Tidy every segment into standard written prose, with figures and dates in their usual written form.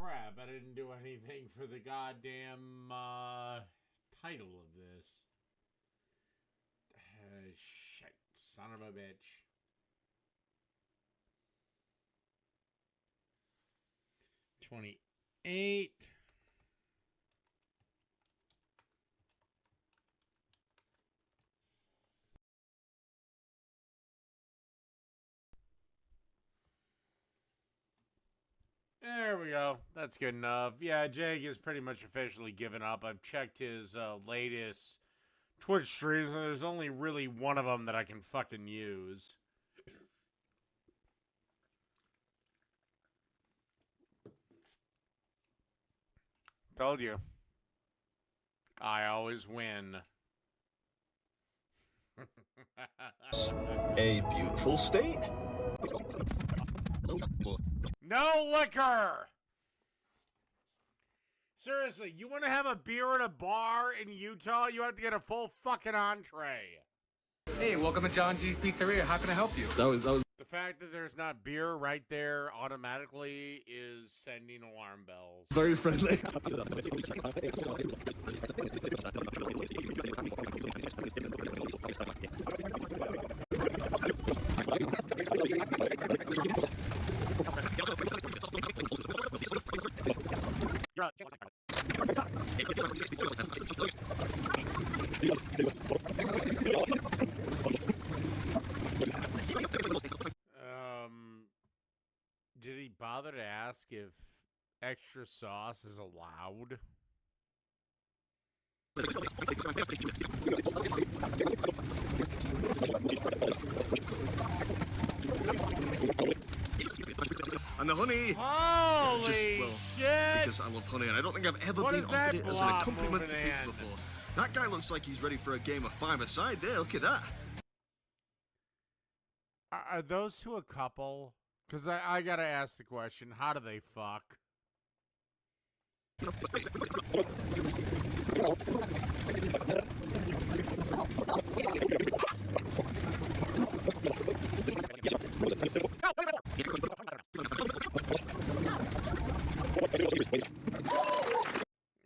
crap, I didn't do anything for the goddamn title of this. Shit, son of a bitch. $28. There we go. That's good enough. Yeah, Jake is pretty much officially given up. I've checked his latest Twitch streams, and there's only really one of them that I can fucking use. Told you. I always win. A beautiful state. No liquor! Seriously, you want to have a beer at a bar in Utah, you have to get a full fucking entree. Hey, welcome to John G's Pizzeria. How can I help you? That was. The fact that there's not beer right there automatically is sending alarm bells. Very friendly. Did he bother to ask if extra sauce is allowed? And the honey. Holy shit! Because I love honey, and I don't think I've ever been offered it as an accompaniment to pizza before. That guy looks like he's ready for a game of five-a-side there. Look at that. Are those two a couple? Because I gotta ask the question, how do they fuck?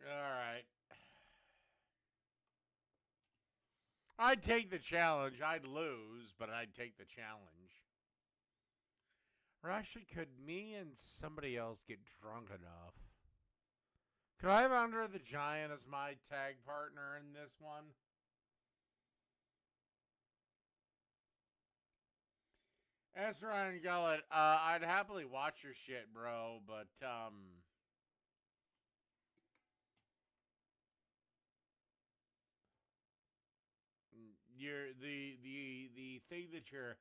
Alright. I'd take the challenge. I'd lose, but I'd take the challenge. Or actually, could me and somebody else get drunk enough? Could I have Andre the Giant as my tag partner in this one? As for Ryan Gullet, I'd happily watch your shit, bro, but, the thing that you're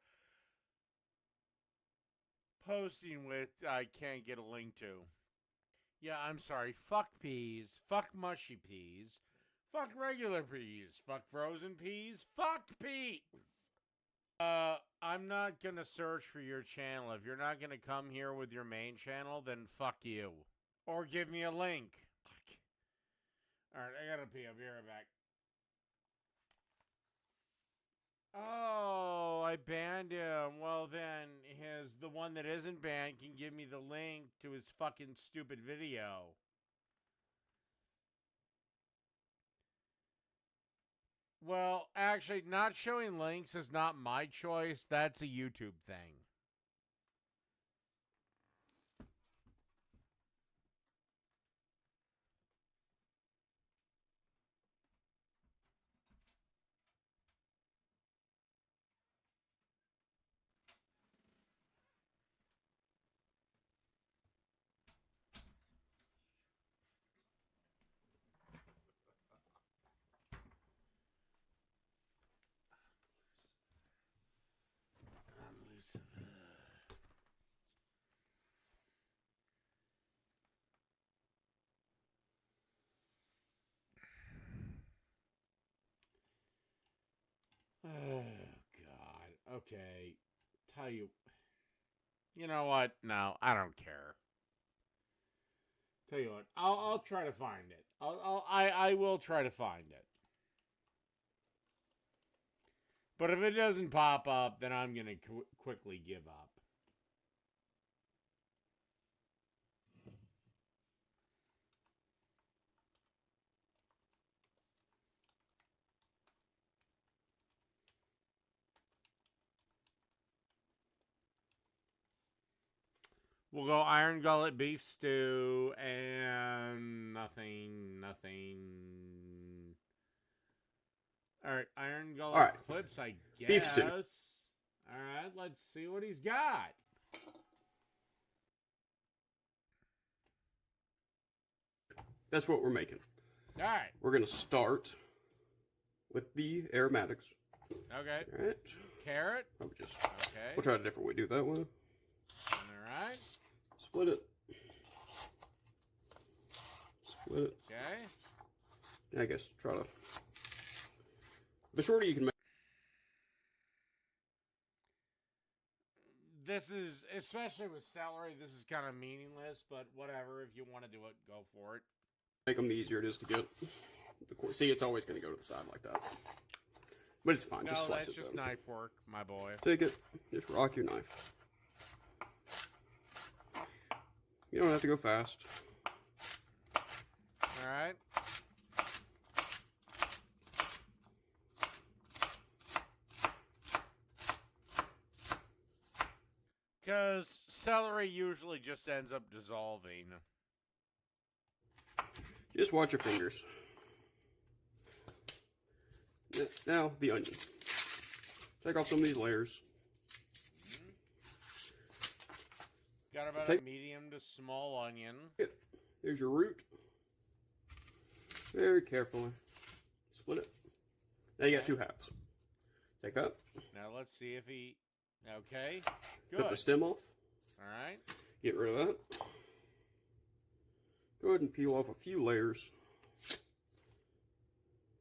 posting with, I can't get a link to. Yeah, I'm sorry. Fuck peas. Fuck mushy peas. Fuck regular peas. Fuck frozen peas. Fuck peas. I'm not gonna search for your channel. If you're not gonna come here with your main channel, then fuck you. Or give me a link. Alright, I gotta pee. I'll be right back. Oh, I banned him. Well, then the one that isn't banned can give me the link to his fucking stupid video. Well, actually, not showing links is not my choice. That's a YouTube thing. Oh, God. Okay. Tell you. You know what? No, I don't care. Tell you what. I'll try to find it. I will try to find it. But if it doesn't pop up, then I'm going to quickly give up. We'll go iron gullet beef stew and nothing. All right, iron gullet clips, I guess. Beef stew. All right, let's see what he's got. That's what we're making. All right. We're going to start with the aromatics. Okay. All right. Carrot. We'll Okay. try a different way. Do it that way. All right. Split it. Split it. Okay. And I guess try to... The shorter you can make... This is, especially with celery, this is kind of meaningless, but whatever. If you want to do it, go for it. Make them, the easier it is to get. See, it's always going to go to the side like that. But it's fine. Just slice it. No, that's just knife work, my boy. Take it. Just rock your knife. You don't have to go fast. All right. Because celery usually just ends up dissolving. Just watch your fingers. Now, the onion. Take off some of these layers. Got about a medium to small onion. Here's your root. Very carefully. Split it. Now you got 2 halves. Take that. Now let's see if he... Okay. Good. Cut the stem off. All right. Get rid of that. Go ahead and peel off a few layers.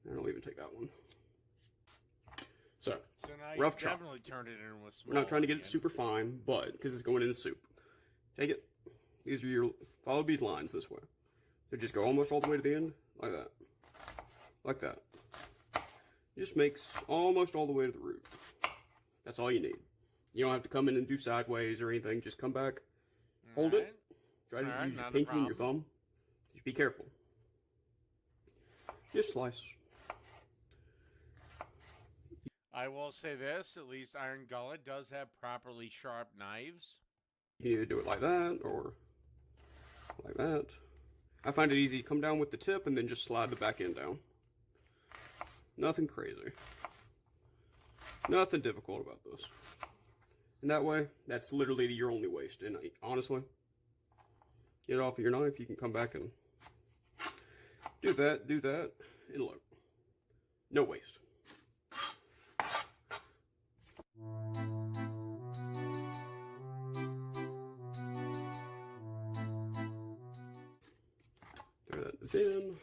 And I'll even take that one. So now rough you chop. definitely turned it in with small We're not trying to get it onion. super fine, but because it's going in the soup. Take it. These are your... Follow these lines this way. So just go almost all the way to the end. Like that. Like that. Just makes almost all the way to the root. That's all you need. You don't have to come in and do sideways or anything. Just come back. Hold it. Try to use your pinky and your thumb. Just be careful. Just slice. I will say this, at least Iron Gullet does have properly sharp knives. You can either do it like that or like that. I find it easy to come down with the tip and then just slide the back end down. Nothing crazy. Nothing difficult about this. And that way, that's literally your only waste. And honestly, get it off of your knife, you can come back and do that, and look. No waste. Throw that in the bin.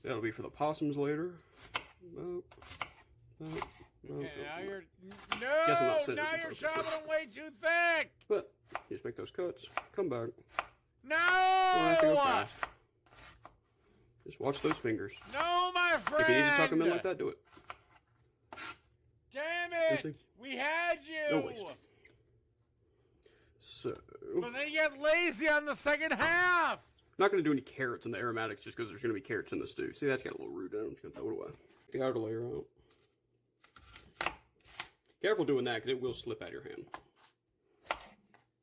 That'll be for the possums later. Okay, now you're... Guess I'm not No! sitting Now in you're focus. chopping them way too thick! But just make those cuts. Come back. No! Don't have to go fast. Just watch those fingers. No, my friend! If you need to tuck them in like that, do it. Damn it! We had you! No waste. So, But then you get lazy on the second half! not going to do any carrots in the aromatics just because there's going to be carrots in the stew. See, that's got a little root in it. I'm just going to throw it away. Take the outer layer out. Careful doing that because it will slip out of your hand.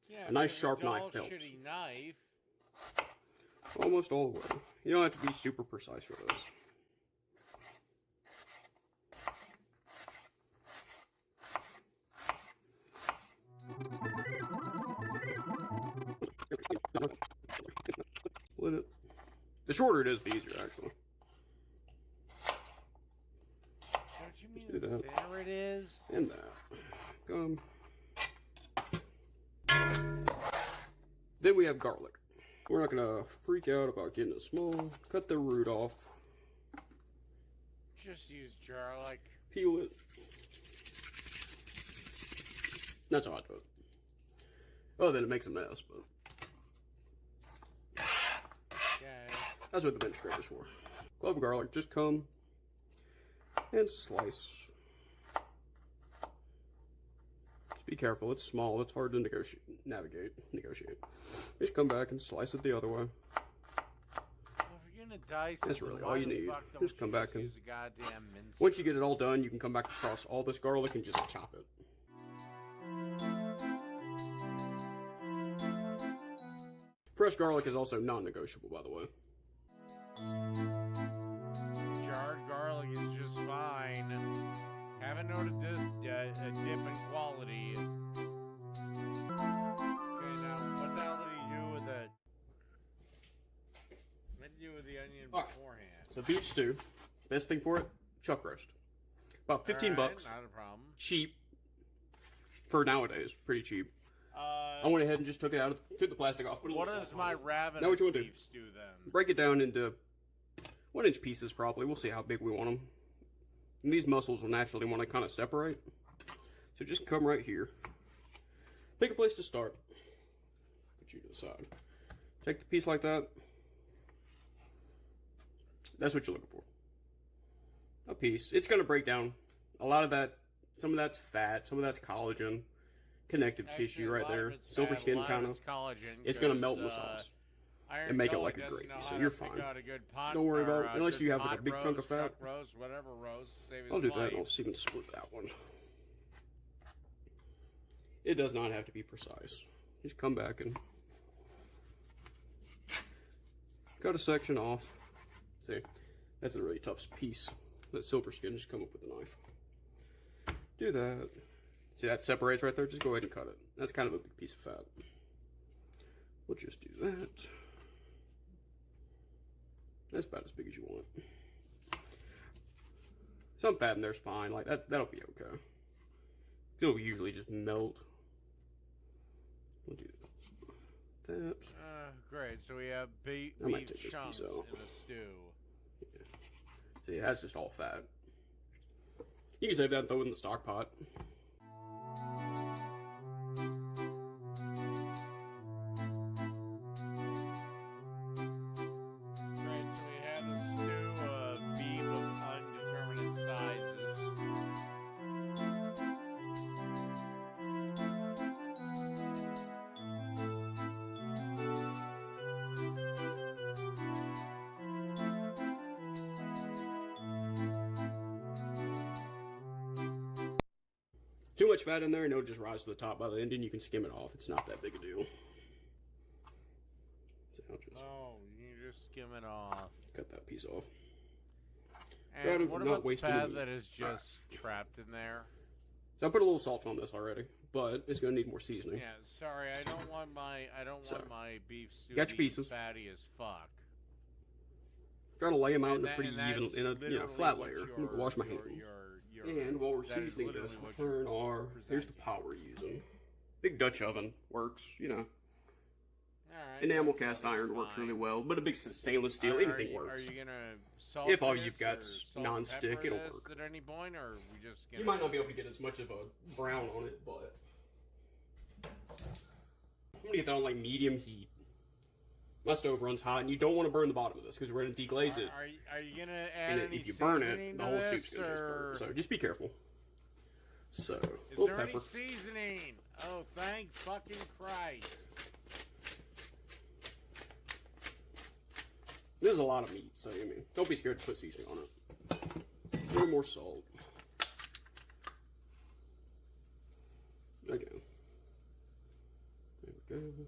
Yeah, A nice sharp knife helps. Shitty knife. Almost all the way. You don't have to be super precise for this. Split it. The shorter it is, the easier, actually. Don't you mean do the that. thinner it is? And that. Come. Then we have garlic. We're not gonna freak out about getting it small. Cut the root off. Just use garlic. Peel it. That's how I do it. Oh, then it makes a mess, but Okay. that's what the bench scraper's for. Clove of garlic, just come and slice. Just be careful, it's small, it's hard to negotiate. Just come back and slice it the other way. Well, if you're gonna dice That's it, really why all you the need. fuck don't Just you come back and- use a goddamn mince. Once you get it all done, you can come back across all this garlic and just chop it. Fresh garlic is also non-negotiable, by the way. Jarred garlic is just fine. Haven't noted this a dip in quality. Okay, now what the hell did he do with it? What did he do with the onion beforehand? So beef stew, best thing for it, chuck roast. About 15 bucks. Not a problem. Cheap. For nowadays, pretty cheap. I went ahead and just took it out, took the plastic off. What is my ravenous Now what you want to do? beef stew then? Break it down into 1-inch pieces probably. We'll see how big we want them. And these muscles will naturally want to kind of separate. So just come right here. Pick a place to start. Put you to the side. Take the piece like that. That's what you're looking for. A piece. It's going to break down. A lot of that, some of that's fat, some of that's collagen. Connective tissue right there. Silver skin kind of. It's going to melt in the sauce. And make it like a gravy, so you're fine. Don't worry about it, unless you have like a big chunk of fat. I'll do that, I'll even split that one. It does not have to be precise. Just come back and cut a section off. See, that's a really tough piece. That silver skin, just come up with a knife. Do that. See, that separates right there? Just go ahead and cut it. That's kind of a big piece of fat. We'll just do that. That's about as big as you want. Some fat in there's fine. Like that'll be okay. It'll usually just melt. We'll do that. Great. So we have beef chunks in the stew. Yeah. See, that's just all fat. You can save that and throw it in the stock pot. Too much fat in there and it'll just rise to the top by the end and you can skim it off. It's not that big a deal. So oh, you can just skim it off. Cut that piece off. And what about the fat that is just trapped in there? So I put a little salt on this already, but it's gonna need more seasoning. Yeah, sorry, I don't want my beef stew got your pieces. Fatty as fuck. Try to lay them out in a pretty even, flat layer. I'm gonna wash my hands. And while we're seasoning this, we'll turn our, here's the pot we're using. Big Dutch oven works, Alright, enamel cast iron works really well, but a big stainless steel, anything works. Are you gonna salt if all you've got non-stick, it'll work. At any point, or are we just gonna... You might not be able to get as much of a brown on it, but I'm gonna get that on like medium heat. My stove runs hot, and you don't want to burn the bottom of this because we're going to deglaze it. Are you going to add any if you burn it, seasoning the whole soup's going to just burn. So just be careful. So, is there any seasoning? Oh, thank fucking Christ. This is a lot of meat, so I mean, don't be scared to put seasoning on it. A little more salt. Again. There we go.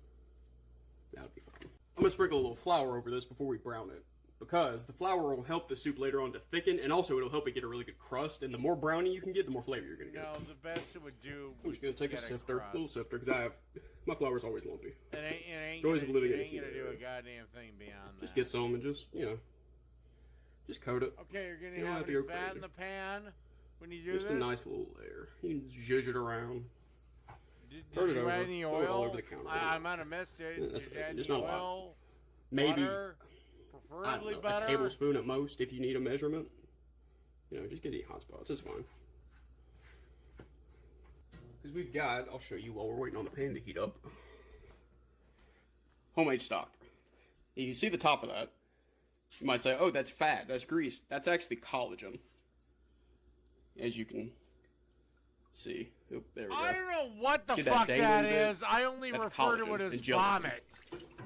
That'll be fine. I'm going to sprinkle a little flour over this before we brown it, because the flour will help the soup later on to thicken, and also it'll help it get a really good crust, and the more brownie you can get, the more flavor you're going to get. No, the best it would do I'm just going to take a sifter, little sifter, because my flour's always lumpy. It ain't Joys of living in a do a goddamn thing beyond that. Just get some and just, just coat it. Okay, you're going to have any fat in the pan when you do this? Just a nice little layer. You can zhuzh it around. Did you add any oil? All over the counter. I might have missed it. Yeah, did you add just any not oil? A lot. Maybe butter? Preferably butter? A tablespoon at most if you need a measurement. Just get any hot spots. It's fine. Because we've got, I'll show you while we're waiting on the pan to heat up, homemade stock. You see the top of that. You might say, oh, that's fat, that's grease. That's actually collagen. As you can see. Oh, there we go. I don't know what the fuck that is. I only refer to it as vomit.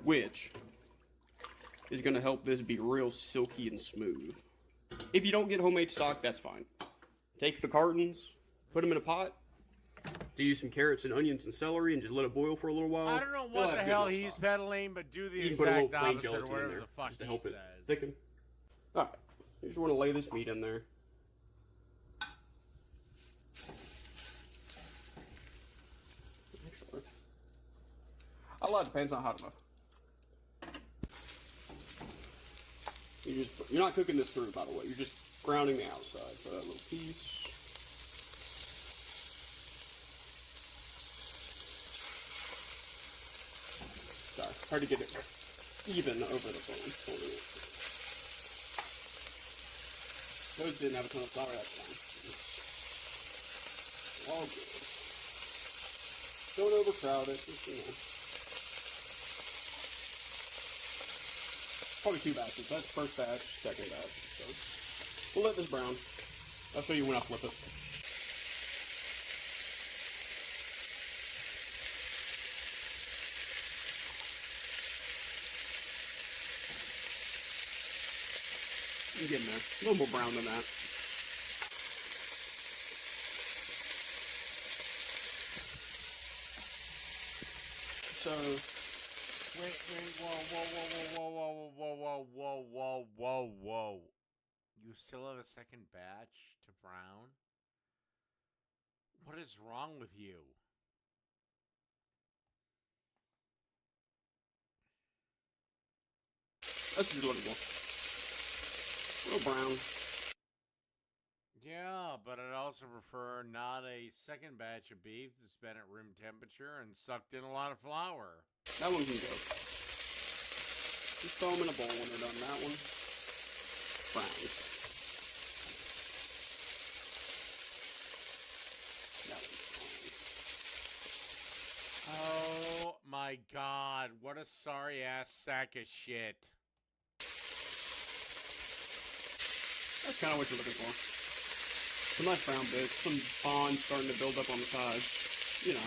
Which is going to help this be real silky and smooth. If you don't get homemade stock, that's fine. Take the cartons, put them in a pot, to use some carrots and onions and celery and just let it boil for a little while. I don't know You'll what the have good hell little he's stock. peddling, but do the You can put a little exact plain opposite of gelatin in whatever there the fuck just to he help says. it thicken. Alright, you just want to lay this meat in there. Actually, a lot depends on hot enough. You're not cooking this through, by the way. You're just browning the outside. So that little piece. Sorry, hard to get it even over the bone. Those didn't have a ton of flour, that's fine. All good. Don't overcrowd it, just, you know. Probably 2 batches. That's first batch, second batch. So we'll let this brown. I'll show you when I flip it. I'm getting there. A little more brown than that. So, Wait, whoa. You still have a second batch to brown? What is wrong with you? that's just looking for. A little brown. Yeah, but I'd also prefer not a second batch of beef that's been at room temperature and sucked in a lot of flour. That one can go. Just throw them in a bowl when they're done. That one, brown. That one's brown. Oh my god, what a sorry ass sack of shit. That's kind of what you're looking for. Some nice brown bits, some fond starting to build up on the sides. You know,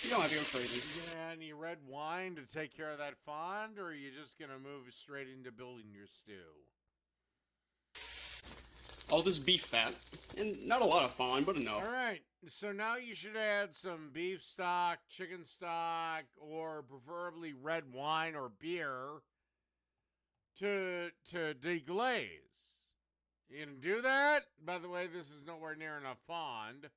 you don't have to go crazy. You gonna add any red wine to take care of that fond, or are you just gonna move straight into building your stew? All this beef fat, and not a lot of fond, but enough. Alright, so now you should add some beef stock, chicken stock, or preferably red wine or beer to deglaze. You gonna do that? By the way, this is nowhere near enough fond.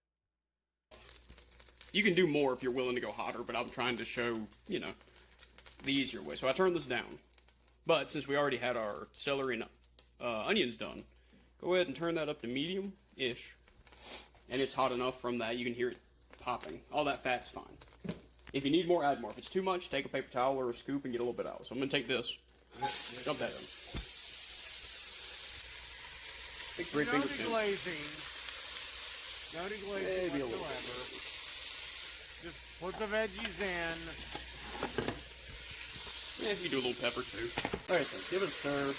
You can do more if you're willing to go hotter, but I'm trying to show, you know, the easier way. So I turned this down. But since we already had our celery and onions done, go ahead and turn that up to medium-ish. And it's hot enough from that, you can hear it popping. All that fat's fine. If you need more, add more. If it's too much, take a paper towel or a scoop and get a little bit out. So I'm going to take this, dump that in. Big 3 finger tip. No deglazing Maybe a little whatsoever. Just put the veggies in. Yeah, you do a little pepper too. Alright, so give it a stir.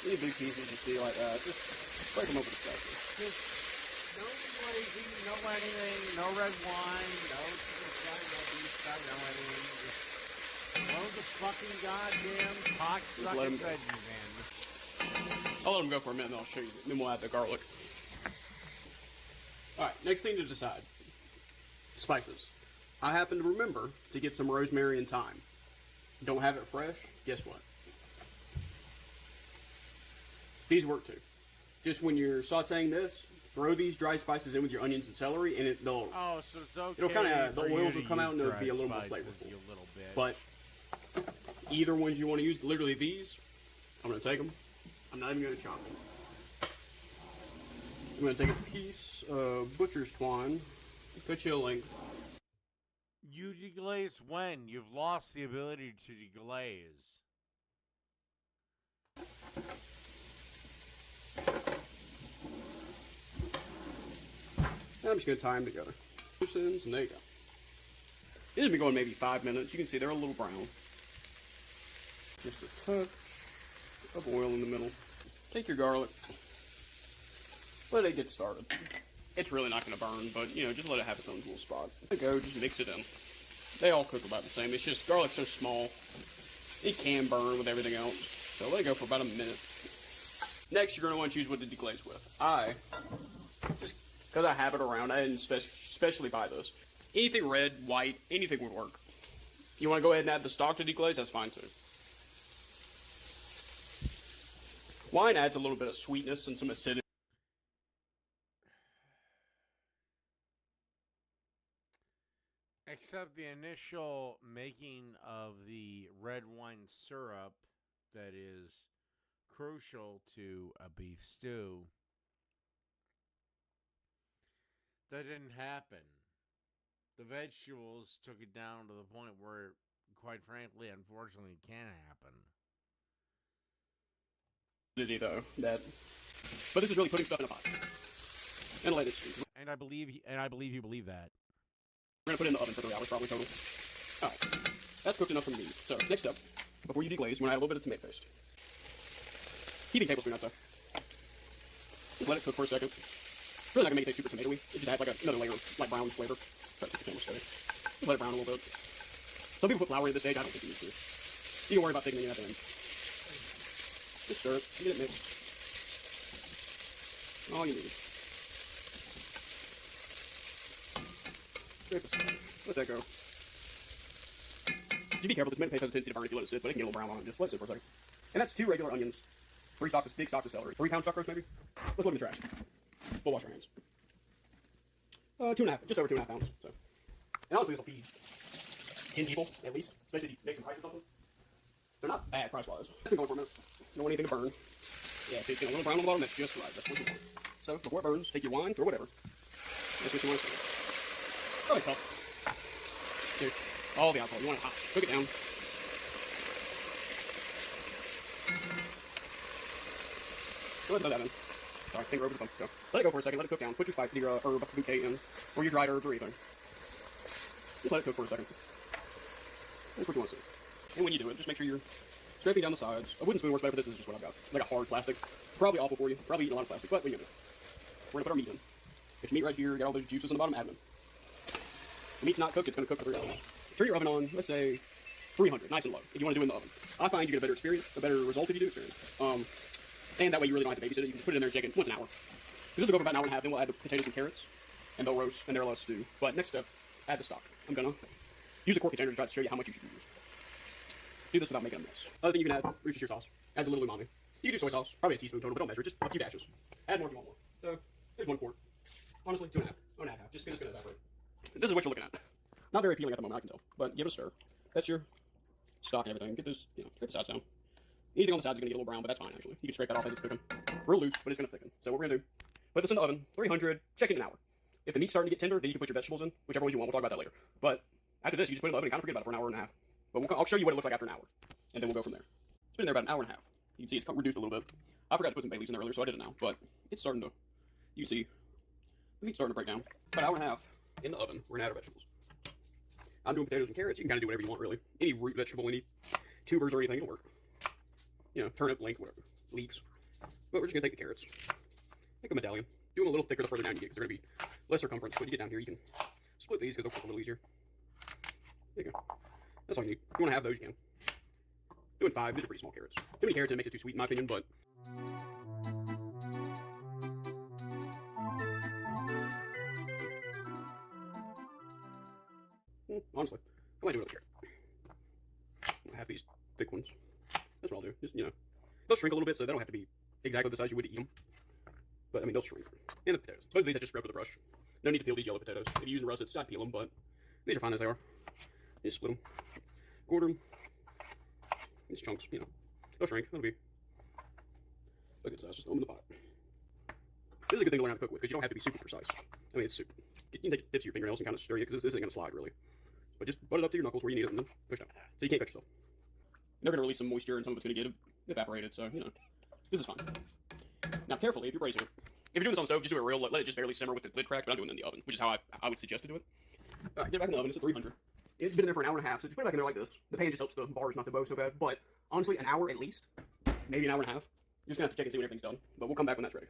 Any big pieces you see like that, just break them up with a second. Just no deglazing, no anything, no red wine, no chicken stock, no beef stock, no anything. Just throw the fucking goddamn cocksucking veggies in. I'll let them go for a minute and then I'll show you. Then we'll add the garlic. Alright, next thing to decide. Spices. I happen to remember to get some rosemary and thyme. Don't have it fresh? Guess what? These work too. Just when you're sauteing this, throw these dry spices in with your onions and celery, and they'll. Oh, so it's okay. It'll kind of for the you oils to will come out and use it'll be a little more dried flavorful. spices a little bit. But either ones you want to use, literally these, I'm gonna take them. I'm not even gonna chop them. I'm gonna take a piece of butcher's twine, cut you a length. You deglaze when? You've lost the ability to deglaze. Now I'm just gonna tie them together. Loose ends, and there you go. This has been going maybe 5 minutes. You can see they're a little brown. Just a touch of oil in the middle. Take your garlic. Let it get started. It's really not going to burn, but, you know, just let it have its own little spot. There you go, just mix it in. They all cook about the same. It's just garlic's so small, it can burn with everything else. So let it go for about a minute. Next, you're going to want to choose what to deglaze with. Just because I have it around, I didn't especially buy this. Anything red, white, anything would work. You want to go ahead and add the stock to deglaze, that's fine too. Wine adds a little bit of sweetness and some acidity. Except the initial making of the red wine syrup that is crucial to a beef stew. That didn't happen. The vegetables took it down to the point where, quite frankly, unfortunately, it can't happen. Though, but this is really putting stuff in a pot and let it stew. And I believe you believe that. We're gonna put it in the oven for 3 hours, probably total. Alright, that's cooked enough for me. So, next step, before you deglaze, we're gonna add a little bit of tomato paste. Heating tablespoon, I'd say. Just let it cook for a second. It's really not gonna make it taste super tomatoey. It just adds like another layer of like brown flavor. Try to keep the camera steady. Just let it brown a little bit. Some people put flour at this stage. I don't think you need to. You can worry about thickening it at the end. Just stir it. Get it mixed. All you need. Let that go. You be careful, the tomato paste has a tendency to burn if you let it sit, but it can get a little brown on it. Just let it sit for a second. And that's 2 regular onions, 3 big stalks of celery, 3 pound chuck roast maybe. Let's look in the trash. We'll wash our hands. 2.5, just over 2.5 pounds. So, and honestly, this will feed 10 people at least, especially if you make some rice or something. They're not bad price-wise. It's been going for a minute. Don't want anything to burn. Yeah, if it's getting a little brown on the bottom, that's just right. That's what you want. So before it burns, take your wine or whatever. That's what you want to do. Probably tough. Dude, all the alcohol. You want it hot. Cook it down. Go ahead and let that in. Sorry, finger over the thumb. Go. Let it go for a second. Let it cook down. Put your herb bouquet in, or your dried herbs or anything. Just let it cook for a second. That's what you want to see. And when you do it, just make sure you're scraping down the sides. A wooden spoon works better, but this is just what I've got. Like a hard plastic. Probably awful for you. Probably eating a lot of plastic, but what are you gonna do? We're gonna put our meat in. Get your meat right here. Get all those juices on the bottom. Add them in. The meat's not cooked. It's gonna cook for 3 hours. Turn your oven on. Let's say 300, nice and low. If you want to do it in the oven, I find you get a better experience, a better result if you do experience. And that way you really don't have to babysit it. You can put it in there and shake it once an hour. This will go for about an hour and a half. Then we'll add the potatoes and carrots, and they'll roast, and they'll let us stew. But next step, add the stock. I'm gonna use a quart container to try to show you how much you should use. Do this without making a mess. Other thing you can add, Worcestershire sauce. Adds a little umami. You can do soy sauce, probably a teaspoon total, but don't measure, just a few dashes. Add more if you want more. So, there's 1 quart. Honestly, 2.5. 1.5, just because it's gonna evaporate. This is what you're looking at. Not very appealing at the moment, I can tell, but give it a stir. That's your stock and everything. Get those, scrape the sides down. Anything on the sides is gonna get a little brown, but that's fine actually. You can scrape that off as it's cooking. Real loose, but it's gonna thicken. So what we're gonna do, put this in the oven, 300, check it in an hour. If the meat's starting to get tender, then you can put your vegetables in, whichever ones you want. We'll talk about that later. But after this, you just put it in the oven and kind of forget about it for an hour and a half. But I'll show you what it looks like after an hour, and then we'll go from there. It's been in there about an hour and a half. You can see it's reduced a little bit. I forgot to put some bay leaves in there earlier, so I did it now. But it's starting to, you can see, the meat's starting to break down. About an hour and a half in the oven, we're gonna add our vegetables. I'm doing potatoes and carrots. You can kind of do whatever you want, really. Any root vegetable, any tubers or anything, it'll work. Turnip, link, whatever. Leeks. But we're just gonna take the carrots. Make a medallion. Do them a little thicker the further down you get, because they're gonna be less circumference. When you get down here, you can split these because they'll cook a little easier. There you go. That's all you need. If you want to have those, you can. Doing 5. These are pretty small carrots. Too many carrots, it makes it too sweet in my opinion, but honestly, I might do another carrot. I have these thick ones. That's what I'll do. Just, they'll shrink a little bit, so they don't have to be exactly the size you would to eat them. But, I mean, they'll shrink. And the potatoes. Both of these I just scrubbed with a brush. No need to peel these yellow potatoes. If you're using russets, I'd peel them, but these are fine as they are. You just split them. Quarter them. These chunks, they'll shrink. That'll be a good size. Just throw them in the pot. This is a good thing to learn how to cook with, because you don't have to be super precise. I mean, it's super. You can take the tips of your fingernails and kind of stir it, because this isn't going to slide, really. But just butt it up to your knuckles where you need it, and then push down. So you can't cut yourself. They're going to release some moisture, and some of it's going to get evaporated, so, this is fine. Now, carefully, if you're braising it, if you're doing this on the stove, just do it real, let it just barely simmer with the lid cracked, but I'm doing it in the oven, which is how I would suggest to do it. Alright, get it back in the oven, it's at 300. It's been in there for an hour and a half, so just put it back in there like this. The pan just helps the bars not to bow so bad, but honestly, an hour at least, maybe an hour and a half. You're just going to have to check and see when everything's done, but we'll come back when that's ready.